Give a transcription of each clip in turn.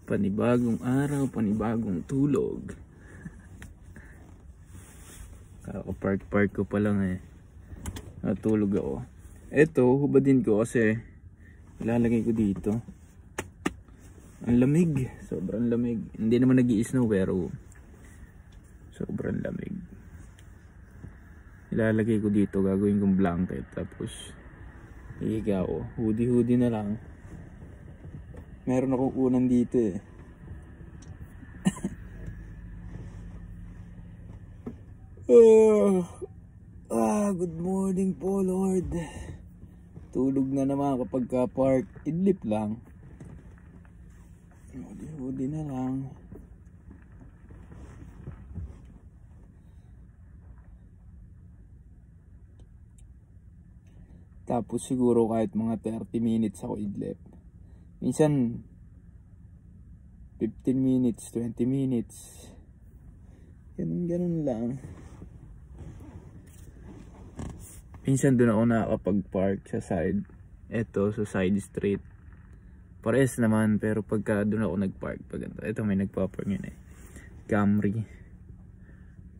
Panibagong araw, panibagong tulog. Kaka-park ko pa lang eh. Natulog ako. Eto, hubadin ko kasi ilalagay ko dito. Ang lamig, sobrang lamig. Hindi naman nag-i-snow pero sobrang lamig. Ilalagay ko dito, gagawin kong blanket. Tapos higa ako. Hoodie na lang. Meron akong unan dito eh. Good morning po Lord. Tulog na naman kapag ka-park. Idlip lang. Hoodie na lang. Tapos siguro kahit mga 30 minutes ako idlip. Minsan 15 minutes, 20 minutes. Ganun lang. Minsan doon ako nakakapag-park sa side. Eto, sa side street. Pares naman, pero pagka doon ako nag-park, ito may nagpa-park yun eh. Camry.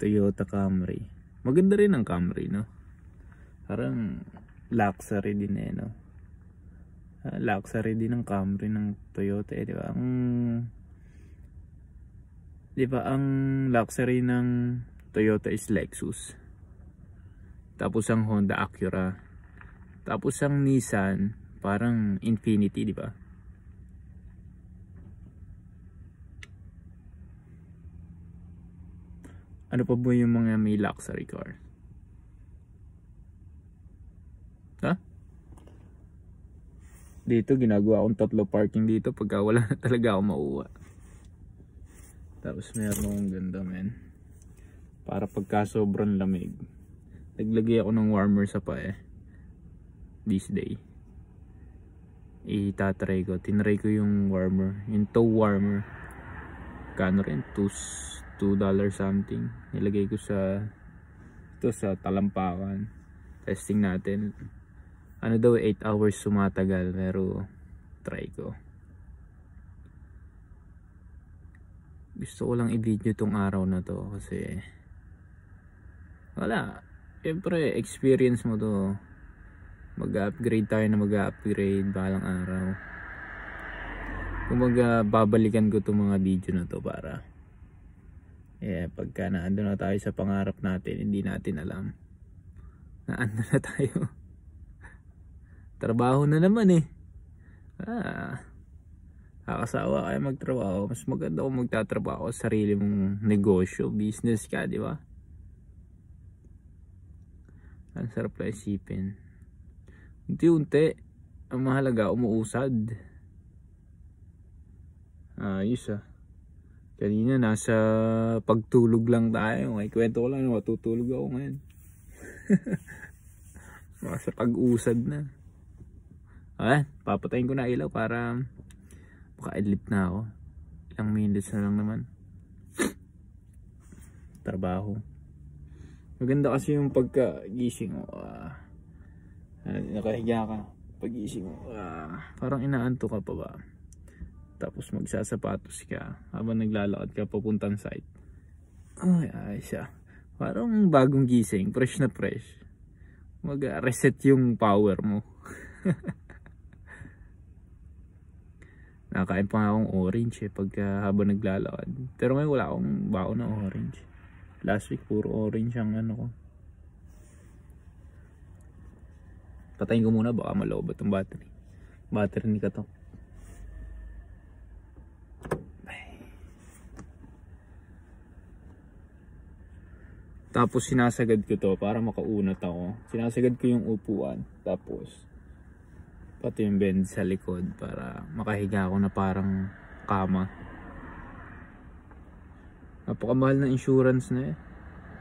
Toyota Camry. Maganda rin ang Camry, no? Parang luxury din eh, no? Luxury din ng Camry ng Toyota eh, di ba? Ang luxury ng Toyota is Lexus. Tapos ang Honda Acura. Tapos ang Nissan parang Infiniti, di ba? Ano pa ba yung mga may luxury car? Dito ginagawa akong 3 parking dito pagka wala na talaga ako mauwa. Tapos meron akong ganda men. Para pagka sobrang lamig. Naglagay ako ng warmer sa pa eh. This day. Itatry ko. Tinry ko yung warmer. Yung toe warmer. Kano rin? $2 something. Nilagay ko sa ito sa talampakan. Testing natin. Ano daw 8 hours sumatagal, pero try ko. Gusto ko lang i-video tong araw na to kasi wala, siyempre experience mo to. Mag-upgrade tayo na mag-upgrade balang araw. Kumaga babalikan ko tong mga video na to para pagka naandun na tayo sa pangarap natin, hindi natin alam naandun na tayo. Trabaho na naman eh. Kakasawa kaya magtrabaho. Mas maganda kung magtatrabaho sa sarili mong negosyo, business ka, di ba? Ang sarap lang isipin. Unti-unti, ang mahalaga umuusad. Ayos ah. Kanina nasa pagtulog lang tayo. May kwento ko lang, matutulog ako ngayon. Nasa pag-usad na. Papatayin ko na ilaw para maka-idlip na ako. Ilang minutes na lang naman. Trabaho. Maganda kasi yung pagkagising mo. Nakahiga ka. Pag-gising mo. Parang inaanto ka pa ba? Tapos magsasapatos ka habang naglalakad ka papuntang site. Ayos siya. Parang bagong gising. Fresh na fresh. Mag-reset yung power mo. Nakain pa akong orange pagka habang naglalakad. Pero ngayon wala akong baon na orange. Last week puro orange ang ano ko. Patayin ko muna baka malobat ang battery. Battery ni Katok. Tapos sinasagad ko to para makaunat ako. Sinasagad ko yung upuan. Tapos pati yung bend sa likod para makahiga ako na parang kama. Napakamahal ng insurance na eh.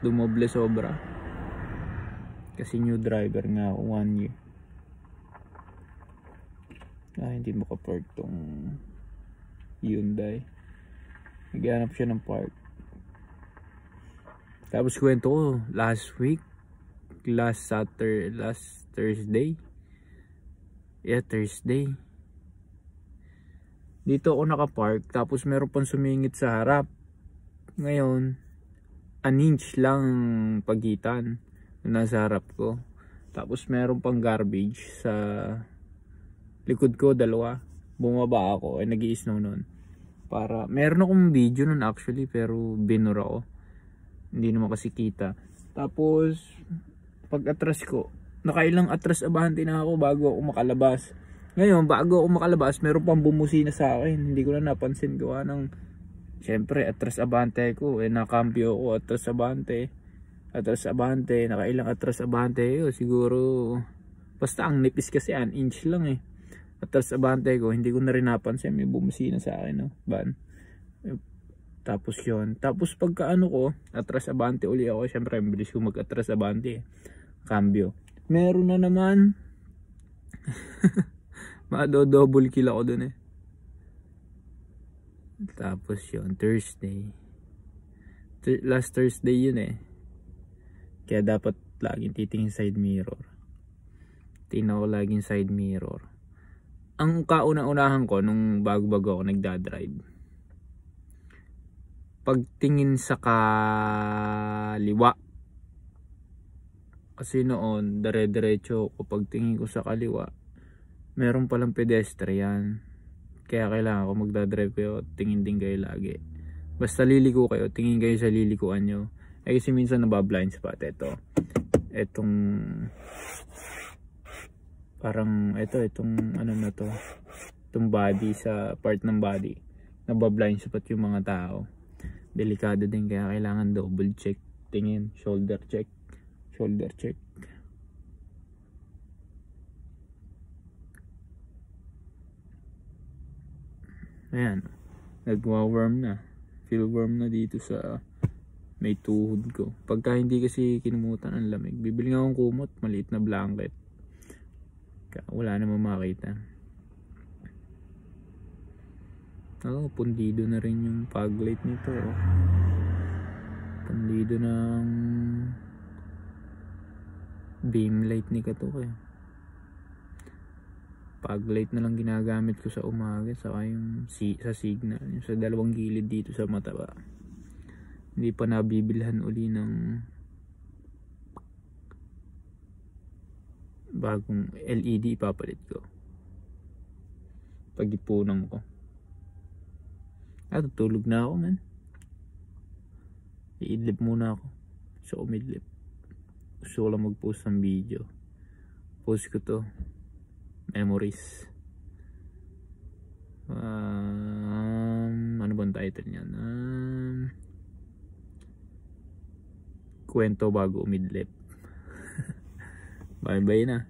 Dumoble sobra. Kasi new driver nga ako 1 year. Hindi makapark tong Hyundai. Naghanap siya ng park. Tapos kwento ko last Thursday. Thursday. Dito ako nakapark, tapos meron pang sumingit sa harap. Ngayon, an inch lang pagitan na nasa harap ko. Tapos meron pang garbage sa likod ko, dalawa. Bumaba ako, ay nag-i-snow nun. Para, meron akong video nun actually, pero binura ko. Hindi naman kasi kita. Tapos, pag atras ko, nakailang atras abante na ako bago ako makalabas. Ngayon, bago ako makalabas, meron pang bumusina sa akin. Hindi ko na napansin gawa ng, syempre, atras abante ko. Nakambyo ko, atras abante. Atras abante, nakailang atras abante ko. Siguro, basta ang nipis kasi an inch lang eh. Atras abante ko, hindi ko na rin napansin. May bumusina sa akin, no? Ban. Tapos yun. Tapos pagka ano ko, atras abante uli ako. Syempre, bilis ko mag-atras abante. Cambio. Meron na naman. Double kill ako dun eh. Tapos yun, Thursday. Last Thursday yun eh. Kaya dapat laging titingin side mirror. Tingnan ko laging side mirror. Ang kauna-unahan ko nung bago-bago ako nagdadrive, pagtingin sa kaliwa, kasi noon dire-diretso ko, pagtingin ko sa kaliwa meron palang pedestrian, kaya kailangan ko magdadrive kayo, tingin din kayo lagi. Basta liliko kayo, tingin kayo sa lilikuan nyo. Kasi minsan nabablind spot. Etong parang itong ano na to, itong body, sa part ng body nabablind spot yung mga tao. Delikado din, kaya kailangan double check, tingin, shoulder check. Ayan, nagwa-warm na, feel warm na dito sa may tuhod ko. Pagka hindi kasi kinumutan ang lamig, bibili nga akong kumot, maliit na blanket. Wala namang makita. Pundido na rin yung fog light nito. Pundido ng beam light ni Katukoy. Fog light na lang ginagamit ko sa umaga, saka yung sa signal, yung sa dalawang gilid dito sa mataba. Hindi pa nabibilhan uli ng bagong LED, ipapalit ko. Pag-ipunan ko. Tutulog na ako, man. Iidlip muna ako. So, umidlip. Gusto ko lang mag-post ng video. Post ko to. Memories. Ano bang title niyan? Kwento bago umidlip. Bye bye na.